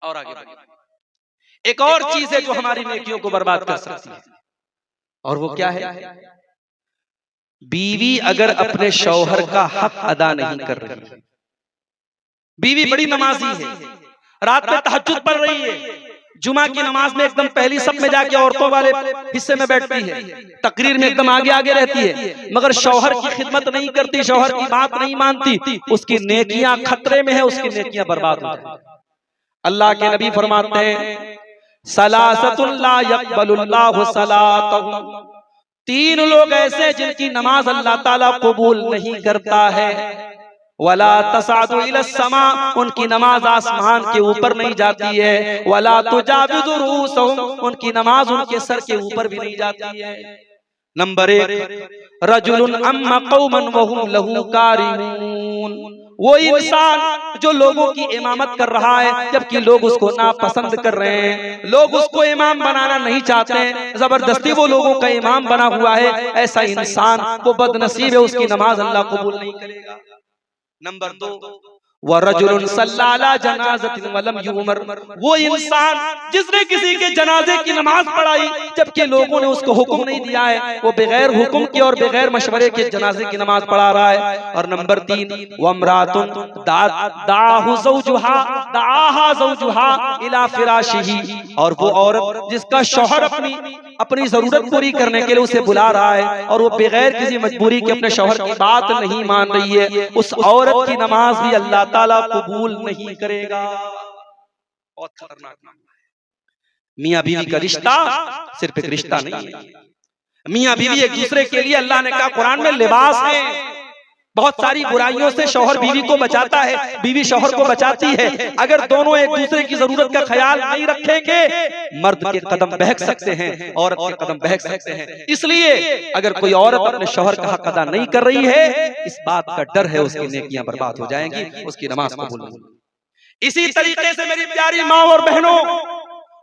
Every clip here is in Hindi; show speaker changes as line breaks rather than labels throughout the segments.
और आगे बढ़िए। एक और चीज है जो हमारी नेकियों को बर्बाद कर सकती है, और वो क्या है? बीवी अगर अपने शौहर का हक अदा नहीं कर रही, बीवी बड़ी नमाजी है, रात में तहज्जुद पढ़ रही है, जुमा की नमाज में एकदम पहली सफ में जाके औरतों वाले हिस्से में बैठती है, तकरीर में एकदम आगे आगे रहती है, मगर शौहर की खिदमत नहीं करती, शौहर की बात नहीं मानती, उसकी नेकियां खतरे में है, उसकी नेकियां बर्बाद हो जाती। अल्लाह के नबी फरमाते हैं सलासतुन ला यक़बलुल्लाहु सलातहुम, तीन लोग ऐसे जिनकी नमाज अल्लाह ताला कबूल नहीं करता है। वला तसादु इला समा, उनकी नमाज आसमान के ऊपर नहीं जाती है। वला तुजाविज़ु रूसहुम, उनकी नमाज उनके सर के ऊपर भी नहीं जाती है। नंबर एक, रजुलुन अम्मा कौमन वहुम लहू कारिहून, वो इंसान जो लोगों की इमामत कर रहा है जबकि लोग उसको नापसंद कर रहे हैं, लोग उसको इमाम बनाना नहीं चाहते, जबरदस्ती वो लोगों का इमाम बना हुआ है, ऐसा इंसान वो बदनसीब है, उसकी नमाज अल्लाह कबूल नहीं करेगा। नंबर दो, वरजुलुन सल्ला अला जनाज़तिन वलम युमर, वो इंसान जिसने किसी के जनाजे की नमाज पढ़ाई जबकि लोगों ने उसको हुक्म नहीं दिया है, वो बगैर हुक्म के और बगैर मशवरे के जनाजे की नमाज पढ़ा रहा है। और नंबर तीन, वमरातुन दाहु ज़ौजुहा दाहा ज़ौजुहा इला फिराशिही, और वो औरत जिसका शौहर अपनी जरूरत पूरी करने के लिए उसे बुला रहा है और वो बगैर किसी मजबूरी के अपने शौहर की बात नहीं मान रही है, उस औरत की नमाज भी अल्लाह ताला कबूल नहीं करेगा। बहुत खतरनाक नाम है। मियां बीवी का रिश्ता सिर्फ एक रिश्ता नहीं है, मियां बीवी एक दूसरे के लिए अल्लाह ने कहा कुरान में लिबास है। बहुत सारी बुराइयों से शौहर बीवी को बचाता है, बीवी शौहर को बचाती है। अगर दोनों एक दूसरे की जरूरत का ख्याल नहीं रखेंगे, मर्द के कदम बहक सकते हैं, औरत के कदम बहक सकते हैं। इसलिए अगर कोई औरत अपने शौहर का हक अदा नहीं कर रही है, इस बात का डर है उसकी नेकियां बर्बाद हो जाएंगी, उसकी नमाज कबूल नहीं। इसी तरीके से मेरी प्यारी माँ और बहनों,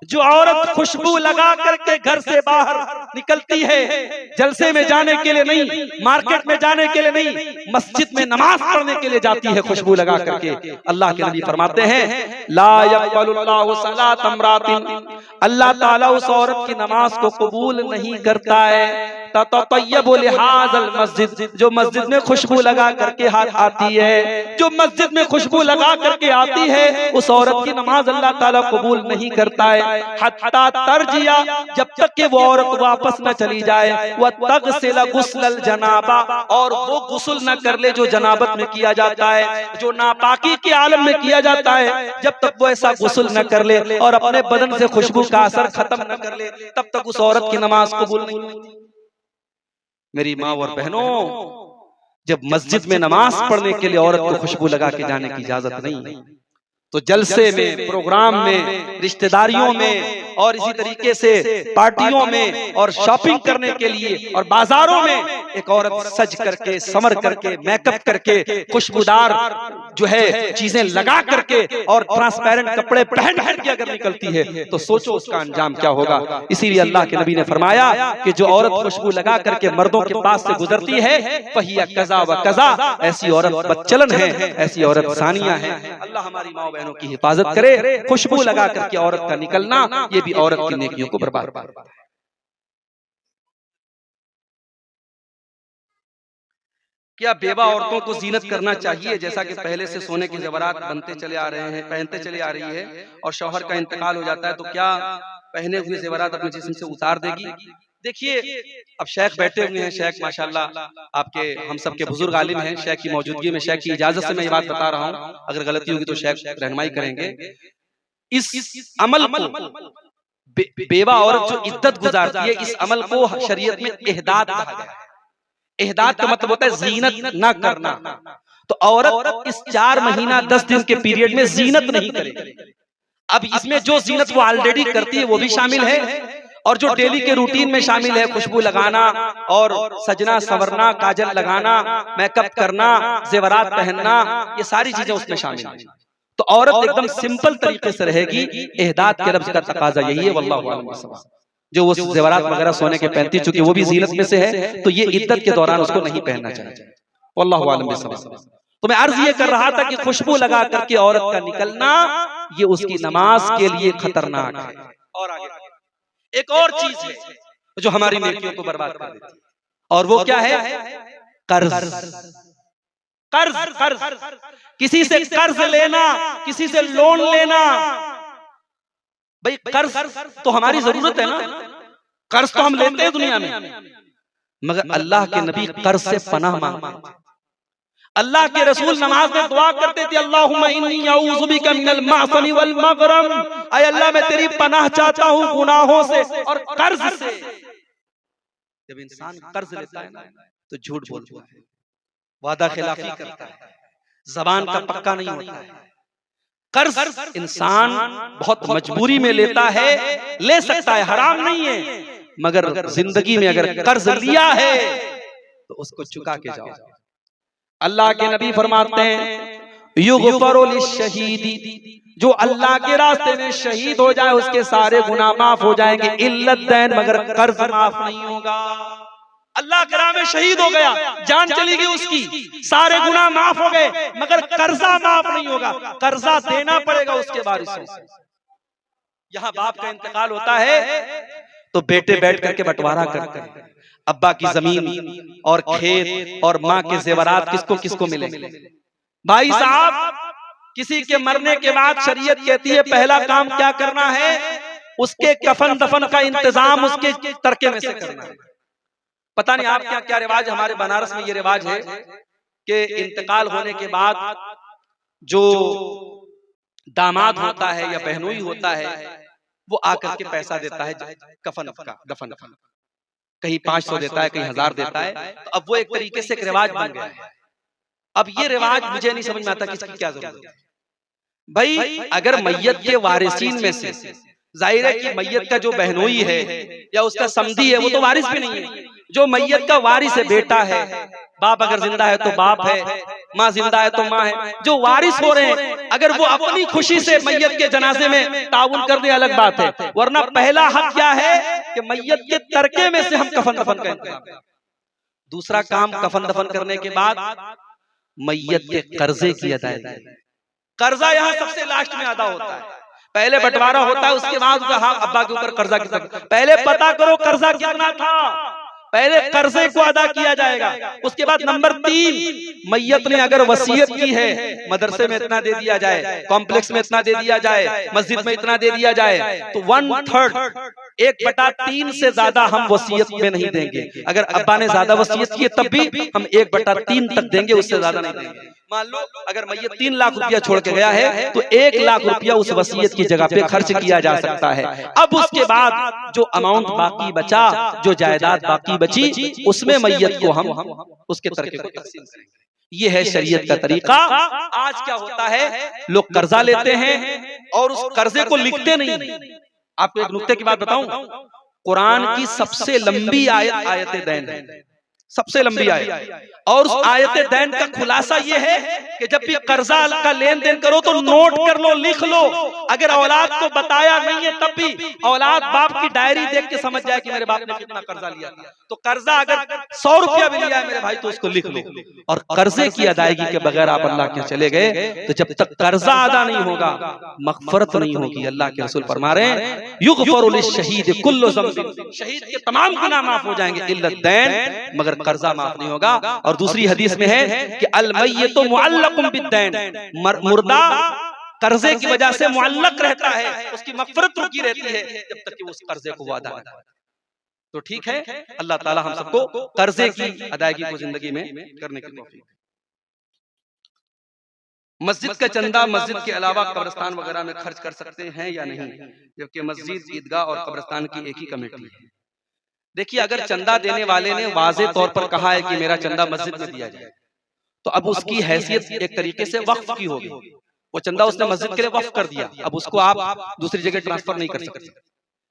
जो औरत खुशबू लगा करके घर से बाहर निकलती है, जलसे में जाने के लिए नहीं, मार्केट में जाने के लिए नहीं, मस्जिद में नमाज पढ़ने के लिए जाती है खुशबू लगा करके, अल्लाह के नबी फरमाते हैं ला यक़बलुल्लाहु सलात अमरातिन, अल्लाह ताला उस औरत की नमाज को कबूल नहीं करता है। ततय्यबु लिहाज़ल मस्जिद, जो मस्जिद में खुशबू लगा करके आती है, जो मस्जिद में खुशबू लगा करके आती है, उस औरत की नमाज अल्लाह ताला कबूल नहीं करता है। हत्ता तरजिया, जब तक कि वो औरत वापस न चली जाए, वह तग़सिल गुस्लल जनाबा, और वो गुस्ल न कर ले जो जनाबत में किया जाता है, जो नापाकी के आलम में किया जाता है, जब तक वो ऐसा गुस्ल न कर ले और अपने बदन से खुशबू का असर खत्म न कर ले, तब तक उस औरत की नमाज कबूल नहीं होती। मेरी माँ और बहनों, जब मस्जिद में नमाज पढ़ने के लिए औरत को खुशबू लगा के जाने की इजाजत नहीं, तो जलसे में, प्रोग्राम में, रिश्तेदारियों में और इसी तरीके से पार्टियों में और शॉपिंग करने के लिए और बाजारों में एक औरत सज करके, समर करके, मेकअप करके, खुशबूदार जो है चीजें लगा करके और ट्रांसपेरेंट कपड़े पहन के अगर निकलती है, तो सोचो उसका अंजाम क्या होगा। इसीलिए अल्लाह के नबी ने फरमाया कि जो औरत खुशबू लगा करके मर्दों के पास से गुजरती है, फहिया कज़ा व कज़ा, ऐसी औरत बदचलन है, ऐसी औरत सानिया है। अल्लाह हमारी माँ बहनों की हिफाजत करे। खुशबू लगा करके औरत का निकलना, ये भी औरत की नेकियों को बर्बाद करता है। क्या बेवा औरतों को जीनत करना चाहिए? जैसा कि पहले से सोने के ज़ेवरात बनते चले आ रहे हैं, पहनते चले आ रही है, और शौहर का इंतकाल हो जाता है, तो क्या पहने हुए ज़ेवरात अपने जिस्म से उतार देगी? देखिए, अब शेख बैठे हुए हैं, शेख माशाल्लाह आपके हम सबके बुजुर्ग आलिम हैं, शेख की मौजूदगी में, शेख की इजाजत से मैं ये बात बता रहा हूँ, अगर गलती होगी तो शेख रहनुमाई करेंगे। इस अमल को बेवा औरत जो इद्दत गुजारती है, इस अमल को शरीयत में इहदाद कहा गया है। इहदाद का मतलब होता है जीनत ना करना। तो औरत इस 4 महीना 10 दिन के पीरियड में जीनत नहीं करेगी। अब इसमें जो जीनत वो ऑलरेडी करती है वो भी शामिल है, और जो डेली के रूटीन में शामिल है, खुशबू लगाना और सजना संवरना, काजल लगाना, मेकअप करना, जेवरात पहनना, ये सारी चीजें उसमें शामिल हैं। तो औरत एकदम सिंपल तरीके से रहेगी। इहदाद के लफ्ज का तकाजा यही है, वल्लाहु आलम। जो वो जेवरात वगैरह सोने के पहनती, चूंकि वो भी जीनत में से है, तो ये इद्दत के दौरान उसको नहीं पहनना चाहिए। वल्लाहु आलम। तो मैं अर्ज ये कर रहा था कि खुशबू लगा करके औरत का निकलना ये उसकी नमाज के लिए खतरनाक है। और आगे एक और चीज है जो हमारी नेकियों को बर्बाद कर देती है, और वो क्या है? कर्ज। कर्ज कर्ज किसी से कर्ज लेना, किसी से लोन लेना। भाई कर्ज तो हमारी जरूरत है ना, कर्ज तो हम लेते हैं दुनिया में, मगर अल्लाह के नबी कर्ज से पनाह मांगते थे। अल्लाह के रसूल नमाज में दुआ करते थे, अल्लाहुम्मा इन्नी अऊज़ु बिका मिनल माअसमी वल मग़रम, ऐ अल्लाह मैं तेरी पनाह चाहता हूँ गुनाहों से और कर्ज से। जब इंसान कर्ज लेता है ना तो झूठ बोलता है, वादा खिलाफी करता है, जबान का पक्का नहीं होता है। कर्ज इंसान बहुत मजबूरी में लेता है, ले सकता है, हराम नहीं है, मगर जिंदगी में अगर कर्ज लिया है तो उसको चुका के जाओ। अल्लाह के नबी फरमाते हैं युग़फ़रु लिश्शहीदी, जो अल्लाह के रास्ते में शहीद हो जाए उसके सारे गुनाह माफ हो जाएंगे, इल्लत दैन, मगर कर्ज माफ नहीं होगा। अल्लाह के राह में शहीद हो गया, जान चली गई उसकी, सारे गुनाह माफ हो गए, मगर कर्जा माफ नहीं होगा, कर्जा देना पड़ेगा उसके वारिसों से। यहाँ बाप का इंतकाल होता है तो बेटे बैठ करके बंटवारा करते हैं, अब्बा की जमीन और खेत और माँ के जेवरात किसको किसको मिलेंगे। भाई साहब, किसी के मरने के बाद शरीयत कहती है पहला काम क्या करना है, उसके कफन दफन का इंतजाम उसके तरके में से करना है। पता नहीं आप क्या क्या रिवाज, हमारे बनारस में ये रिवाज है कि इंतकाल होने के बाद जो दामाद होता है या बहनोई होता है वो आकर के पैसा देता है कफन का, दफन का, कहीं 500 देता है, कहीं 1000 देता है। तो अब वो एक तरीके से एक रिवाज बन गया है। अब ये रिवाज मुझे नहीं समझ में आता किसकी क्या जरूरत है। भाई अगर मैयत के वारिसीन में से, जाहिर है कि मैयत का जो बहनोई है या उसका समधी है वो तो वारिस भी नहीं है, जो मैयत का वारिस है, बेटा है, बाप अगर जिंदा है तो बाप है, माँ जिंदा है तो माँ है, जो वारिस हो रहे हैं अगर वो अपनी खुशी से मैयत के जनाजे में ताउन कर दे अलग बात है, वरना पहला हक क्या है कि मैयत के तरके में से हम कफन दफन का इंतजाम करें। दूसरा काम, कफन दफन करने के बाद मैयत के कर्जे की अदायगी। कर्जा यहाँ सबसे लास्ट में अदा होता है, पहले बंटवारा होता है, उसके बाद अब्बा के ऊपर कर्जा कितना, पहले पता करो कर्जा कितना था, पहले कर्जे को अदा किया जाएगा। उसके बाद नंबर 3, मैयत ने अगर वसीयत की है मदरसे में इतना दे दिया जाए, कॉम्प्लेक्स में इतना दे दिया जाए, मस्जिद में इतना दे दिया जाए, तो 1/3 1/3 से ज्यादा हम वसीयत में नहीं देंगे। अगर अब्बा ने ज्यादा वसीयत की है तब भी हम 1/3 तक देंगे, उससे ज्यादा नहीं देंगे। मान लो अगर मैयत 3 लाख रुपया छोड़ के गया है तो 1 लाख रुपया उस वसीयत की जगह पे खर्च किया जा सकता है। अब उसके बाद जो अमाउंट बाकी बचा, जो जायदाद बाकी बची, उसमें मैयत को हम उसके तरके को तकसीम करेंगे। ये है शरीयत का तरीका। आज क्या होता है, लोग कर्जा लेते हैं और उस कर्जे को लिखते नहीं। आपको एक नुक्ते की बात बताऊं, कुरान की सबसे लंबी आयत आयत दैन है, सबसे लंबी आयत, और उस आयत दैन का खुलासा ये है कि जब भी कर्जा का लेन देन करो तो नोट कर लो, लिख लो। अगर औलाद को बताया नहीं है तब भी औलाद बाप की डायरी देख के समझ जाए कि मेरे बाप ने कितना कर्जा लिया था। तो कर्जा अगर 100 रुपया भी लिया है मेरे भाई तो उसको लिख लो। और कर्जे की अदायगी के बगैर आप अल्लाह के चले गए तो जब तक कर्जा अदा नहीं होगा मगफरत नहीं होगी। अल्लाह के रसूल फरमा रहे हैं युग़फ़रु लिश्शहीद कुल्लु ज़ंबिन, शहीद के तमाम गुनाह माफ हो जाएंगे इल्लत दैन, मगर कर्जा माफ नहीं होगा। और दूसरी हदीस में है कि अल मय्यितु मुअल्लक़ुन बिद्दैन, मुर्दा कर्जे की वजह से मुअल्लक रहता है, उसकी मग़फ़िरत रुकी रहती है जब तक कि वो उस कर्जे को अदा न करे। तो ठीक है, अल्लाह ताला हम सबको कर्जे की अदायगी को जिंदगी में करने की तौफीक। मस्जिद का चंदा मस्जिद के अलावा कब्रिस्तान वगैरह में खर्च कर सकते हैं या नहीं, जबकि मस्जिद, ईदगाह और कब्रिस्तान की एक ही कमेटी है। देखिए, अगर चंदा देने वाले ने वाज़े तौर पर कहा है कि मेरा चंदा मस्जिद में दिया जाए, तो अब उसकी हैसियत एक तरीके से वक्फ की होगी। वो चंदा उसने मस्जिद के लिए वक्फ कर दिया, अब उसको आप दूसरी जगह ट्रांसफर नहीं कर सकते।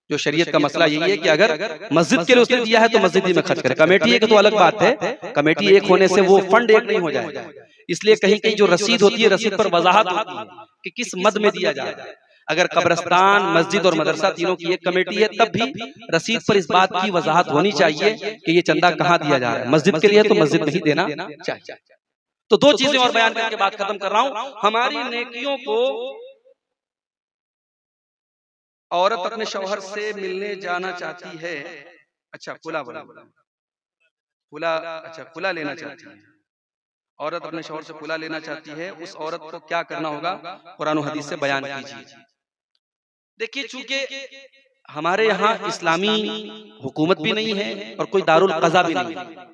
जो शरीयत का मसला यही है कि अगर मस्जिद के लिए उसने दिया है तो मस्जिद ही में खर्च करे। कमेटी एक तो अलग बात है, कमेटी एक होने से वो फंड एक नहीं हो जाएगा। इसलिए कहीं कहीं जो रसीद होती है, रसीद पर वजाहत होती है कि किस मद में दिया जा रहा है। अगर कब्रिस्तान, मस्जिद और मदरसा तीनों की एक कमेटी है तब भी रसीद पर इस बात की वजाहत होनी चाहिए कि ये चंदा कहाँ दिया जा रहा है। मस्जिद के लिए तो मस्जिद में ही देना चाहिए। तो 2 चीजें और बयान करके बात खत्म कर रहा हूं। हमारी नेकियों को औरत अपने शौहर से मिलने जाना चाहती है, अच्छा खुला बोला, खुला, अच्छा खुला लेना चाहती है, औरत अपने शौहर से खुला लेना चाहती है, उस औरत को क्या करना होगा, कुरान और हदीस से बयान कीजिए। देखिए, चूंकि हमारे यहाँ इस्लामी हुकूमत भी नहीं है और कोई दारुल क़ज़ा भी नहीं है।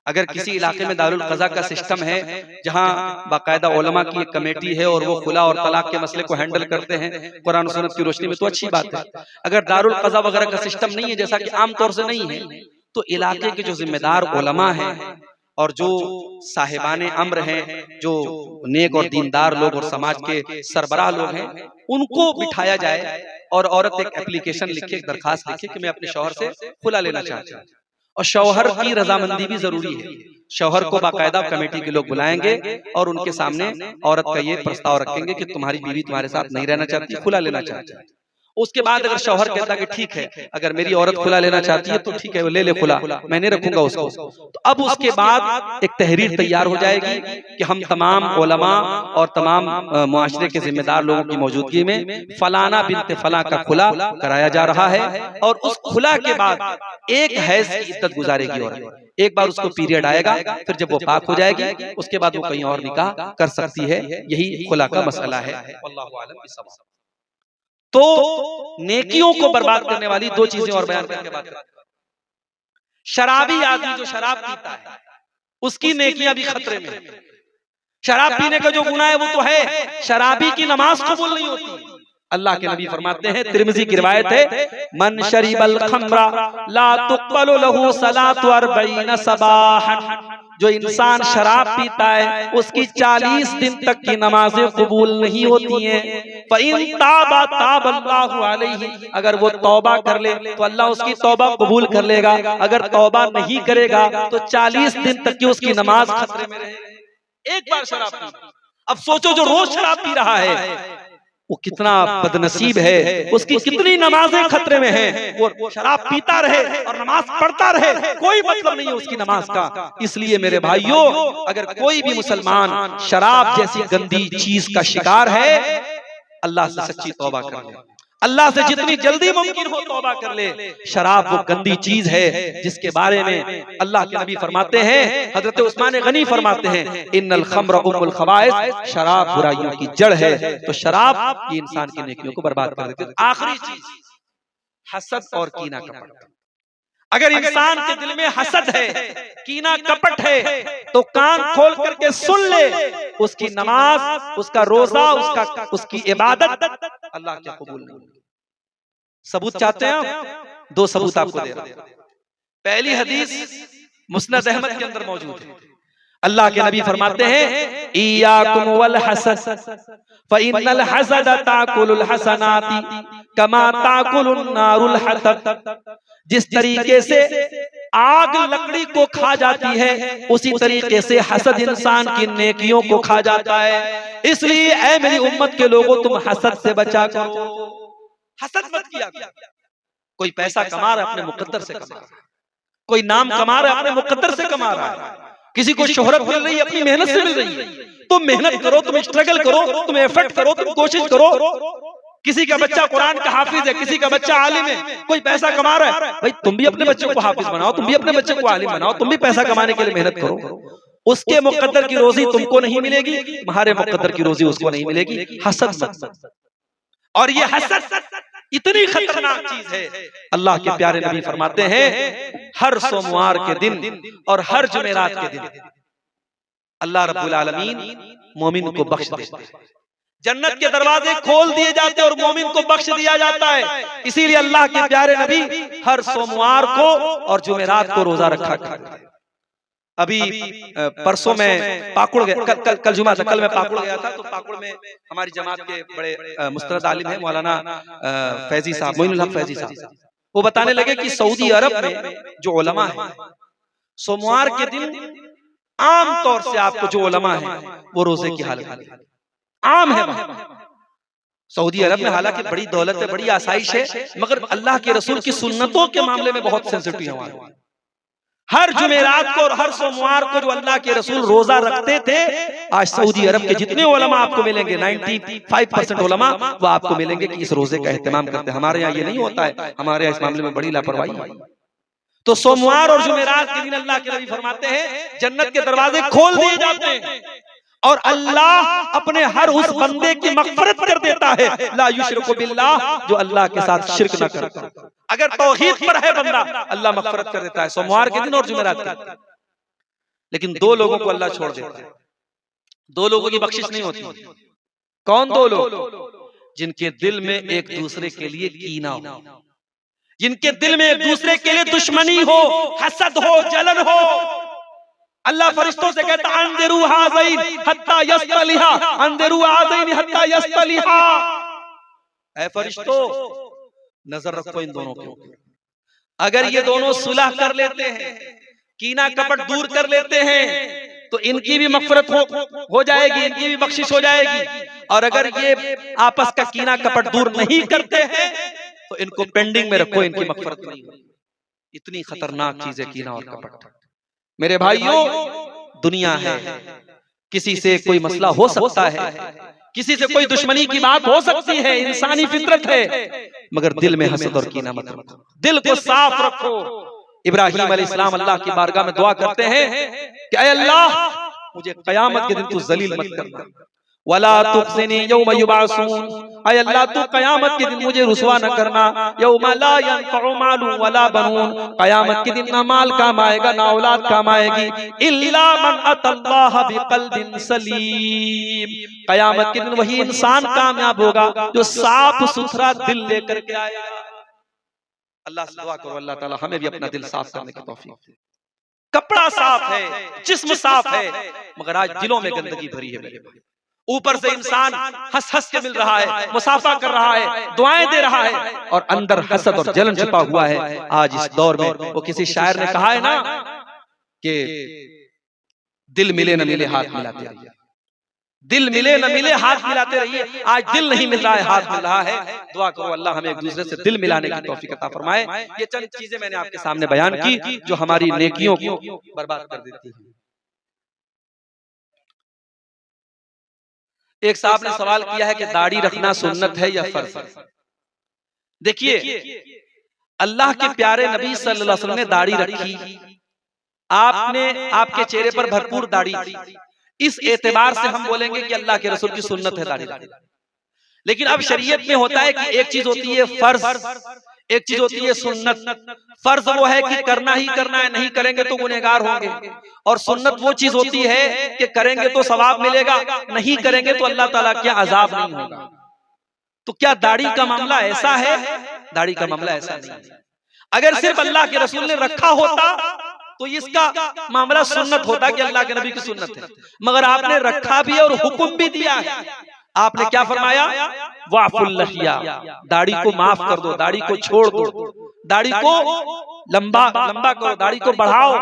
अगर किसी इलाके में दारुल क़ज़ा का सिस्टम है, जहाँ बाकायदा उलमा की एक कमेटी है और वो खुला और तलाक के मसले को हैंडल करते हैं कुरान और सुन्नत की रोशनी में, तो अच्छी बात है। अगर दारुल क़ज़ा वगैरह का सिस्टम नहीं है, जैसा कि आमतौर से नहीं है, तो इलाके के जो जिम्मेदार उलमा हैं और जो साहिबाने अम्र हैं, जो नेक और दीनदार लोग और समाज के सरबराह लोग हैं, उनको बिठाया जाए और औरत एक एप्लीकेशन लिखे, एक दरखास्त लिखे कि मैं अपने शौहर से खुला लेना चाहती हूँ। और शौहर की रजामंदी भी जरूरी है। शौहर को बाकायदा कमेटी के लोग बुलाएंगे और उनके सामने औरत का ये प्रस्ताव रखेंगे कि तुम्हारी बीवी तुम्हारे साथ नहीं रहना चाहती, खुला लेना चाहती है। उसके बाद अगर शौहर कहता कि ठीक है, अगर मेरी औरत खुला लेना चाहती है तो ठीक है, वो ले ले खुला, मैं नहीं रखूंगा उसको, तो अब उसके बाद एक तहरीर तैयार हो जाएगी कि हम तमाम उलमा और तमाम मुआशरे के जिम्मेदार लोगों की मौजूदगी में फलाना बिन्ते फला का खुला कराया जा रहा है। और उस खुला के बाद एक हैज की इद्दत गुजारेगी औरत, एक बार उसको पीरियड आएगा, फिर जब वो पाक हो जाएगी उसके बाद वो कहीं और निकाह कर सकती है। यही खुला का मसला है। अल्लाहु आलम बिस्सवाब। तो नेकियों को बर्बाद करने वाली दो चीजें और बयान करके बात करते हैं। शराबी आदमी जो शराब पीता है उसकी नेकियां भी खतरे में है। शराब पीने का जो गुनाह है वो तो है, शराबी की नमाज कबूल नहीं होती। अल्लाह के नबी फरमाते हैं, तिरमिज़ी की रिवायत है, मन शरीबल खमरा ला तुक़बलु लहू सलातु अर्बईन सबाहन, जो इंसान शराब पीता है उसकी 40 दिन तक की नमाजें कबूल नहीं होती हैं। फ़इन ताबा ताबल्लाहु अलैहि, अगर वो तौबा कर ले तो अल्लाह उसकी तौबा कबूल कर लेगा, अगर तौबा नहीं करेगा तो 40 दिन तक की उसकी नमाज खतरे में रहेगी। एक बार शराब पी, अब सोचो जो रोज शराब पी रहा है वो कितना बदनसीब है, उसकी कितनी नमाजें खतरे में हैं। वो शराब पीता रहे और नमाज पढ़ता रहे, कोई मतलब नहीं है उसकी नमाज का। इसलिए मेरे भाइयों, अगर कोई भी मुसलमान शराब जैसी गंदी चीज का शिकार है, अल्लाह से सच्ची तौबा कर ले, अल्लाह से जितनी जल्दी मुमकिन हो तौबा कर ले। शराब वो गंदी चीज है जिसके बारे में अल्लाह के नबी फरमाते हैं, हजरत उस्मान गनी फरमाते हैं, इन्नल खम्र उम्मुल खबाइस, शराब बुराइयों की जड़ है। तो शराब ये इंसान की नेकियों को बर्बाद कर देती है। आखिरी चीज, हसद और कीना कपट। अगर इंसान के दिल में हसद है, कीना कपट है, तो कान खोल करके सुन ले, उसकी नमाज, उसका रोजा, उसकी इबादत अल्लाह क्या कबूल नहीं। सबूत चाहते हैं आप? दो सबूत आपको दे रहा हूं। पहली हदीस मुस्नद अहमद के अंदर मौजूद है। अल्लाह के नबी फरमाते हैं, इयाकुम वल हसद फइन्नल हसद ताकुलुल हसनाती कमा ताकुलुन नारुल हतब। जिस तरीके से आग लकड़ी को खा जाती है, उसी तरीके से हसद इंसान की नेकियों को खा जाता है। इसलिए ऐ मेरी उम्मत के लोगों, तुम हसद से बचा करो, हसद मत किया करो। कोई पैसा कमा रहा है अपने मुकद्दर से कमा रहा है, कोई नाम कमा रहा है अपने मुकद्दर से कमा रहा है, किसी को शोहरत मिल रही है अपनी मेहनत से मिल रही है। तुम मेहनत करो, तुम स्ट्रगल करो, तुम एफर्ट करो, तुम कोशिश करो। किसी का बच्चा कुरान का हाफिज है, किसी का बच्चा आलिम है, कोई पैसा कमा रहा है, भाई तुम भी अपने बच्चे को हाफिज बनाओ, तुम भी अपने बच्चे को आलिम बनाओ, तुम भी पैसा कमाने के लिए मेहनत करो। उसके मुकद्दर की रोजी तुमको नहीं मिलेगी, तुम्हारे मुकद्दर की रोजी उसको नहीं मिलेगी। हसद मत। और ये हसद इतनी खतरनाक चीज है, अल्लाह के प्यारे नबी फरमाते हैं, हर सोमवार के दिन और हर जुमेरात के दिन अल्लाह रब्बुल आलमीन मोमिन को बख्श देते हैं, जन्नत के दरवाजे खोल दिए जाते हैं और मोमिन को बख्श दिया जाता है। इसीलिए अल्लाह के प्यारे नबी हर सोमवार को और जुमेरात को रोजा रखा करते हैं। अभी परसों में पाकुड़ गया, कल जुमा था, कल मैं पाकुड़ गया था, तो पाकुड़ में हमारी जमात के बड़े मुस्तरद आलिम है मौलाना फैजी साहब, मोइनुल हक फैजी साहब, वो बताने लगे कि सऊदी अरब में जो उलमा है, सोमवार के दिन आम तौर से आपको जो उलमा है वो रोजे की हालत आम है वहां सऊदी अरब में। हालांकि बड़ी दौलत है, बड़ी आसाइश है, मगर अल्लाह के रसूल की सुन्नतों के मामले में बहुत सेंसिटिव है वहां। हर जुमेरात को और हर सोमवार को जो अल्लाह के रसूल रोजा रखते थे, आज सऊदी अरब के जितने उलमा आपको मिलेंगे 95% उलमा वो आपको मिलेंगे कि इस रोजे का एहतमाम करते हैं। हमारे यहाँ ये नहीं होता है, हमारे यहाँ इस मामले में बड़ी लापरवाही है। तो सोमवार और जुमेरात के दिन अल्लाह के नबी फरमाते हैं जन्नत के दरवाजे खोल दिए जाते हैं और अल्लाह अपने हर उस बंदे की मग़फ़िरत कर देता है, ला युश्रिकु बिल्लाह, जो अल्लाह के साथ शिर्क न करता। अगर तौहीद पर है बंदा, अल्लाह मग़फ़िरत कर देता है सोमवार के दिन और जुमेरात के दिन। लेकिन दो लोगों को अल्लाह छोड़ देता है, दो लोगों की बख्शिश नहीं होती। कौन दो लोग? जिनके दिल में एक दूसरे के लिए कीना हो, जिनके दिल में एक दूसरे के लिए दुश्मनी हो, हसद हो, जलन हो। अल्लाह फरिश्तों से कहता अंदिरू हाज़ैन हत्ता यस्तलिहा, अंदिरू हाज़ैन हत्ता यस्तलिहा। ऐ फरिश्तों, नजर रखो इन दोनों के ऊपर। अगर ये दोनों सुलह कर लेते हैं, कीना कपट दूर कर लेते हैं, तो इनकी भी मग़फ़िरत हो जाएगी, इनकी भी बख्शिश हो जाएगी। और अगर ये आपस का कीना कपट दूर नहीं करते हैं तो इनको पेंडिंग में रखो, इनकी मग़फ़िरत नहीं होगी। इतनी खतरनाक चीज है कीना और कपट। मेरे भाइयों, दुनिया है, किसी से कोई मसला हो सकता है, किसी से कोई दुश्मनी की बात हो सकती है, इंसानी फितरत है, मगर दिल में हसद और कीना मत रखो, दिल को साफ रखो। इब्राहीम अलैहिस्सलाम अल्लाह की बारगाह में दुआ करते हैं कि ऐ अल्लाह, मुझे क़यामत के दिन तू ज़लील मत करना, वला तुख़ज़िनी यौम युबअसून, ऐ अल्लाह तू क़यामत के दिन मुझे रुसवा न करना। यौम ला यनफ़उ मालुन वला बनून, क़यामत के दिन ना माल काम आएगा ना औलाद काम आएगी, इल्ला मन अतल्लाह बिक़ल्बिन सलीम। क़यामत के दिन वही इंसान कामयाब होगा जो साफ सुथरा दिल लेकर के आएगा। अल्लाह से दुआ करो अल्लाह ताला हमें भी अपना दिल साफ करने की तौफीक दे। कपड़ा साफ है, जिस्म साफ है, मगर आज दिलों में गंदगी भरी है मेरे भाई। ऊपर से इंसान हंस हंस के मिल रहा है, मुसाफा कर रहा है, दुआएं दे रहा है, और अंदर हसद और जलन छिपा हुआ है। आज इस दौर में वो किसी शायर ने कहा है ना कि दिल मिले न मिले हाथ मिलाते रहिए, दिल मिले न मिले हाथ मिलाते रहिए। आज दिल नहीं मिल रहा है, हाथ मिल रहा है। दुआ करो अल्लाह हमें एक दूसरे से दिल मिलाने की तौफीक अता फरमाए। ये चंद चीजें मैंने आपके सामने बयान की जो हमारी नेकियों को बर्बाद कर देती है। एक साहब ने सवाल किया है कि दाढ़ी रखना सुन्नत है या फर्ज है। देखिए, अल्लाह के प्यारे नबी सल्लल्लाहु अलैहि वसल्लम ने दाढ़ी रखी, आपने आपके चेहरे पर भरपूर दाढ़ी थी, इस एतबार से हम बोलेंगे कि अल्लाह के रसूल की सुन्नत है दाढ़ी रखना। लेकिन अब शरीयत में होता है कि एक चीज होती है फर्ज, एक चीज होती है सुन्नत। फर्ज वो है कि करना ही करना है, नहीं करेंगे तो गुनहगार होंगे, और सुन्नत वो चीज होती है कि करेंगे तो सवाब मिलेगा, नहीं करेंगे तो अल्लाह ताला क्या अजाब नहीं होगा। तो क्या दाढ़ी का मामला ऐसा है? दाढ़ी का मामला ऐसा नहीं है। अगर सिर्फ अल्लाह के रसूल ने रखा होता तो इसका मामला सुन्नत होता कि अल्लाह के नबी की सुन्नत है, मगर आपने रखा भी और हुक्म भी दिया है। आपने क्या फरमाया? वाफुल लहिया, दाढ़ी को माफ कर दो, दाढ़ी को छोड़ दो, दाढ़ी को लंबा करो, दाढ़ी को बढ़ाओ,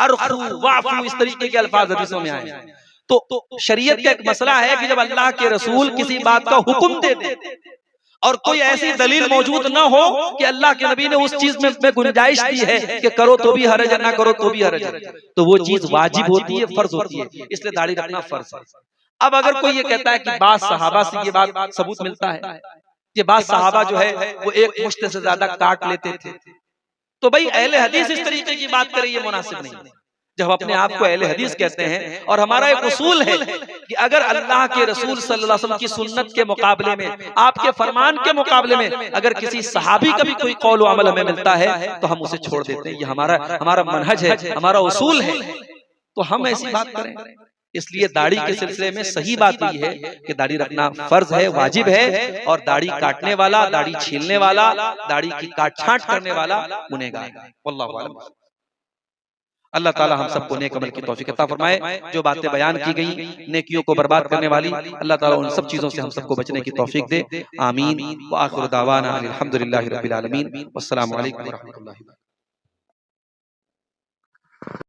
अरखू वाफू, इस तरीके के अल्फाज हदीसों में आए। तो शरीयत का एक मसला है कि जब अल्लाह के रसूल किसी बात का हुक्म देते और कोई ऐसी दलील मौजूद न हो कि अल्लाह के नबी ने उस चीज में गुंजाइश दी है कि करो तो भी हरज है, ना करो तो भी हरज है, तो वो चीज वाजिब होती है, फर्ज होती है, इसलिए दाढ़ी रखना फर्ज है। अब अगर कोई ये कहता है कि बात सहाबा से ये बात सबूत मिलता है कि बात सहाबा जो है वो एक मुश्त से ज्यादा काट लेते थे, तो भाई अहले हदीस इस तरीके की बात करे ये मुनासिब नहीं है। जब अपने आप को अहले हदीस कहते हैं, और हमारा एक उसूल है कि अगर अल्लाह के रसूल सल्लल्लाहु अलैहि वसल्लम की सुन्नत के मुकाबले में, आपके फरमान के मुकाबले में अगर किसी सहाबी का भी कोई कौल अमल हमें मिलता है तो हम उसे छोड़ देते हैं। ये हमारा मनहज है, हमारा उसूल है, तो हम ऐसी बात करें। इसलिए दाढ़ी के सिलसिले में सही बात यही है कि दाढ़ी रखना फर्ज है, वाजिब है, और दाढ़ी काटने वाला, दाढ़ी छीलने वाला, दाढ़ी की काट छांट करने वाला गुनहगार है। वल्लाहु आलम। अल्लाह ताला हम सबको नेक अमल की तौफीक अता फरमाए। जो बातें बयान की गई नेकियों को बर्बाद करने वाली, अल्लाह ताला उन सब चीजों से हम सबको बचने की तौफीक दे। आमीन। व आखिरु दावाना अनिल हम्दुलिल्लाहि रब्बिल आलमीन। वस्सलामु अलैकुम व रहमतुल्लाहि।